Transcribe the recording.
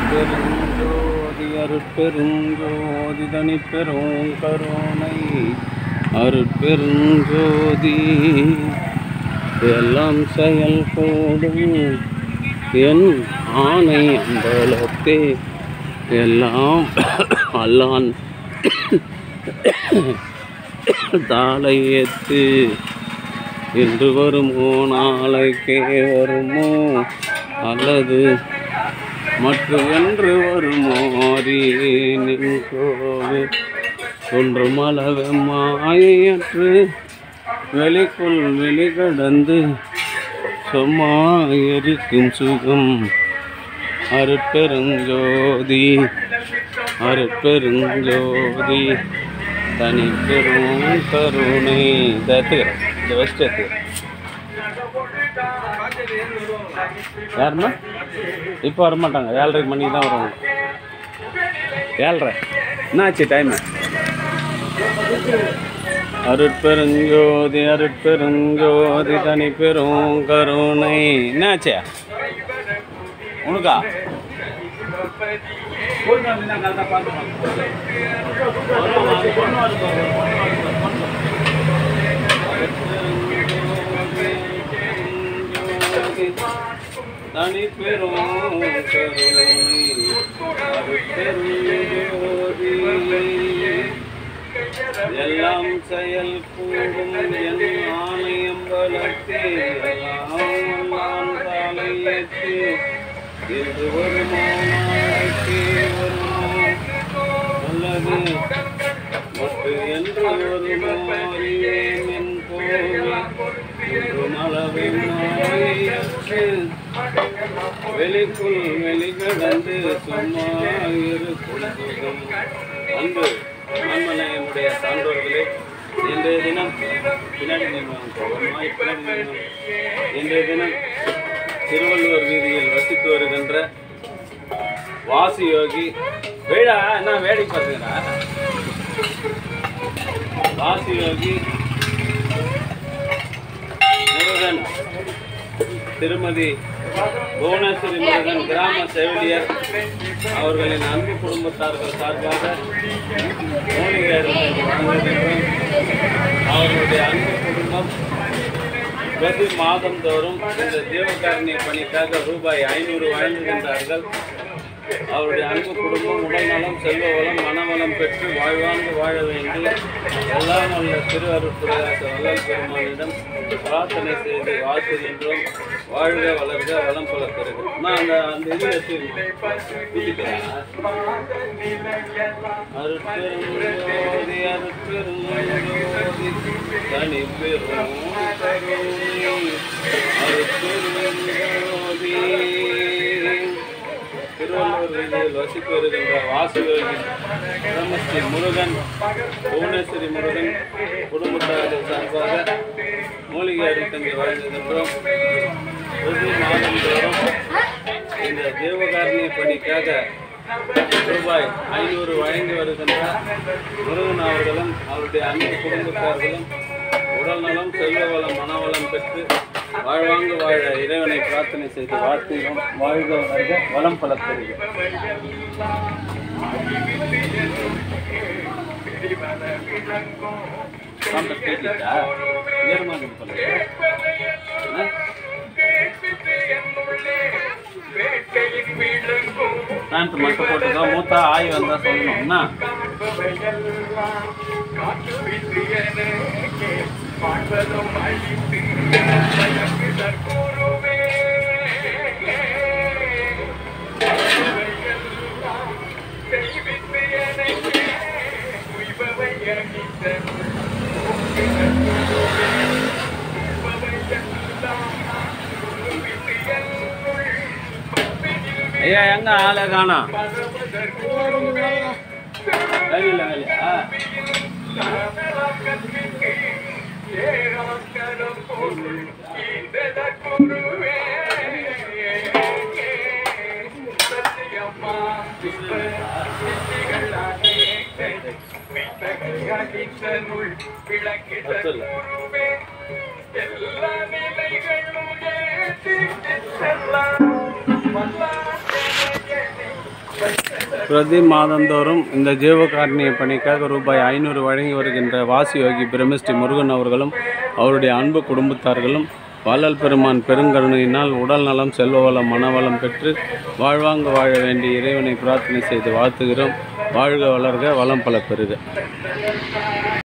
அருட்பெருஞ்சோதி அருட்பெருஞ்சோதி தனிப்பெரும் கருணை அருட்பெருஞ்சோதி எல்லாம் செயல் கூடும் என் ஆணை அம்பலத்தே எல்லாம் அல்லான் தாளை ஏத்து இன்று வருமோ நாளைக்கே வருமோ அல்லது மற்ற என்று வருமோ அறியேனின் கோவில் ஒன்றும் அளவு மாயற்று வெளிக்குள் வெளிக்கடந்து சும்மா எரிக்கும் சுகம் அருட்பெருஞ்சோதி அருட்பெருஞ்சோதி தனி பெரும் கருணை எடுத்துக்கிறேன் இந்த வெஸ்ட் எடுத்துக்கிறேன் யாருன்னா இப்போ வரமாட்டாங்க 7:30 மணிக்கு தான் வருவாங்க 7:30 என்னாச்சு டைமு அருட்பெருஞ்சோதி அருட்பெருஞ்சோதி தனி பெரும் கருணை என்னாச்சு உனக்கா தனி பெரும் கருணை எல்லாம் செயல் கூடும் என் ஆணையம் வளர்த்தே எல்லாம் காலை ஏற்று இன்று வருமோ நாளைக்கே வருமோ அல்லது மற்ற என்று வருமோ அறியேன் என் கோவில் அளவை மாயற்று வெளிக்குள் வெளிக்கடந்து சும்மா இருக்கும் சுகம் அன்பு அன்பனை என்னுடைய சான்றோர்களே இன்றைய தினம் பின்னாடி இன்றைய தினம் திருவள்ளுவர் வீதியில் வசித்து வருகின்ற வாசி யோகி வேடா என்ன வேடி பார்த்தீங்களா வாசி யோகி முருகன் திருமதி புவனேஸ்வரி முருகன் கிராம செவிலியர் அவர்களின் அன்பு குடும்பத்தார்கள் சார்பாக அவர்களுடைய அன்பு குடும்பம் பிரதி மாதந்தோறும் இந்த ஜீவகாருண்ய பணிக்காக ரூபாய் 500 வழங்குகின்றார்கள். அவருடைய அன்பு குடும்பம் உடல் நலம் செல்வ வளம் மனவளம் பெற்று வாழ்வாங்கு வாழ வேண்டி எல்லாம் உள்ள திரு அருட்புரையாற்ற வள்ளல் பெருமானிடம் பிரார்த்தனை செய்து வாழ்த்துகின்றோம். வாழ்க வளர்க வளம் பல பெறுகிறோம். நான் அந்த இது வச்சு அருட்பெருஞ்சோதி அருட்பெருஞ்சோதி தனி பெரும் அருட்பெருஞ்சோதி திருவள்ளுவர் வீதியில் வசித்து வருகின்ற வாசுகி பிரம்மஸ்ரீ முருகன் புவனேஸ்வரி முருகன் குடும்பத்தார்கள் சார்பாக மூலிகை அருட்தங்கி வழங்குகின்றோம். ஒவ்வொரு மாதந்தோறும் இந்த தேவகாருண்ய பணிக்காக ரூபாய் 500 வழங்கி வருகின்ற முருகன் அவர்களும் அவருடைய அன்பு குடும்பத்தார்களும் உடல் நலம் செல்வ வளம் மனவளம் பெற்று வாழ்வாங்கு வாழ இறைவனை பிரார்த்தனை செய்து வாழ்த்துகிறோம். வாழ்க வளர்க வளம் பல பெறுக. பேண்ட் மட்டும் போட்டுக்கோ. மூத்தா ஆய் வந்தா சொல்லணும்னா ஐயா எங்க ஆளை காணோம். பிரதி மாதந்தோறும் இந்த ஜீவகாருண்ய பணிக்காக ரூபாய் 500 வழங்கி வருகின்ற வாசியோகி பிரம்மஸ்ரீ முருகன் அவர்களும் அவருடைய அன்பு குடும்பத்தார்களும் வள்ளல் பெருமான் பெருங்கருணையினால் உடல் நலம், செல்வ வளம், மனவளம் பெற்று வாழ்வாங்க வாழ வேண்டிய இறைவனை பிரார்த்தனை செய்து வாழ்த்துகிறோம். வாழ்க வளர்க, வளம் பல பெறுக.